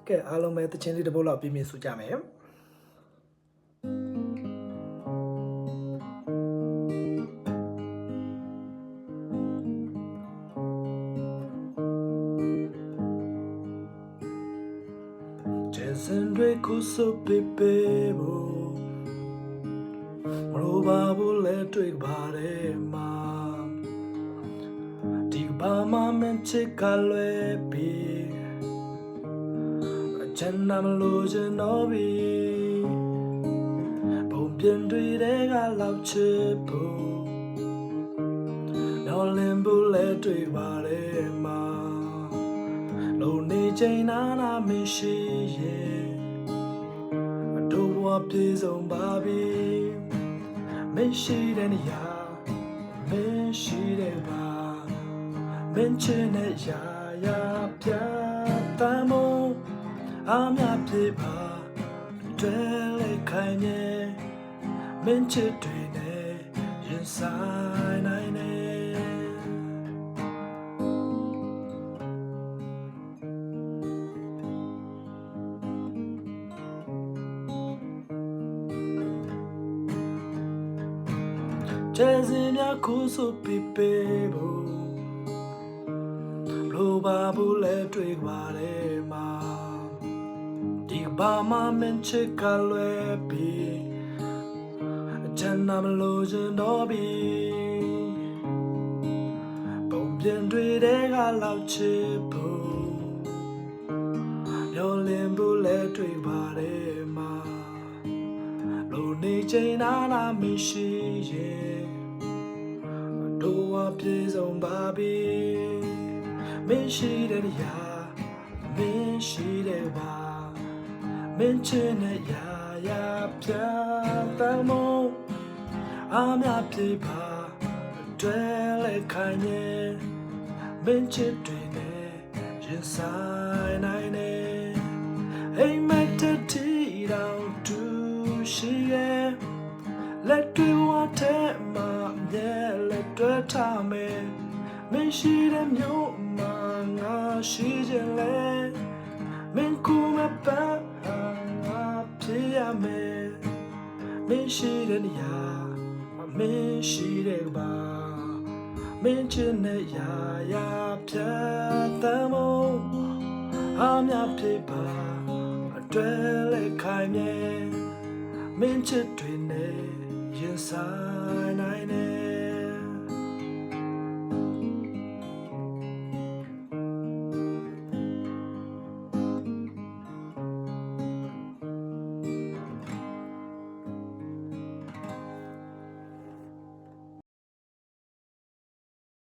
ကဲအားလုံးပဲတချင်းလေးတစ်ပုတ်လောက်ပြင်းပြဆိုကြမယ်ကျေစင်တွေခုစုပေပေဘူးမလိုပါဘူးလဲတွေ့ပါတယ်မှာဒီဘာမှမချစ်ကလွယ်ပြီးချမ်းသာမလို့ချင်တော့ပြီပုံပြင်တွေကလောက်ချစ်ဖို့မျောလင်းဘူးလဲတွေ့ပါတယ်မှာလုံနေချိန်နာမရှိရဲ့အတူဝပြေဆုံးပါပြီမရှိတဲ့နေရာမရှိတဲ့ပါမင်းချင်တဲ့ရာပြတမ်းမို့အမြပြေပါတွေ့လိုက်ခိုင်းနေမင်းချစ်တွေနဲ့ရင်ဆိုင်နိုင်နေကျေစင်များခုစုပြပေဖို့လိုပါဘူးလဲတွေ့ပါတယ်မှာဒီဘာမှမချစ်ကလွယ်ပြီးချမ်းသာမလို့ချင်တော့ပြီပုံပြင်တွေကလောက်ချစ်ဖို့မျောလင်းဘူးလဲတွေ့ပါတယ်မှာလိုနေချိန်နာမရှိရဲ့တို့ဝပြေဆုံးပါပြီမရှိတဲ့နေရာမရှိတဲ့ပါမင်းချင်တဲ့ရာပြတမ်းမို့အမြပြေပါတွေ့လိုက်ခိုင်းနေမင်းချစ်တွေနဲ့ရင်ဆိုင်နိုင်နေအိမ်မက်တီတောင်တူရှိရဲ့လက်တွေဝတ်တဲ့မှာမြဲလက်တွေထားမယ်မရှိတဲ့မြို့မှာငါရှိခြင်းလဲမင်းကူမပန်းငါပြေးရမယ်မင်းရှိတဲ့နေရာမင်းရှိတဲ့ပါမင်းချင်တဲ့ရာပြတ်တမ်းမို့အမြပြေပါတွေ့လိုက်ခိုင်းမြဲမင်းချစ်တွေနဲ့ရင်ဆိုင်နိုင်နေ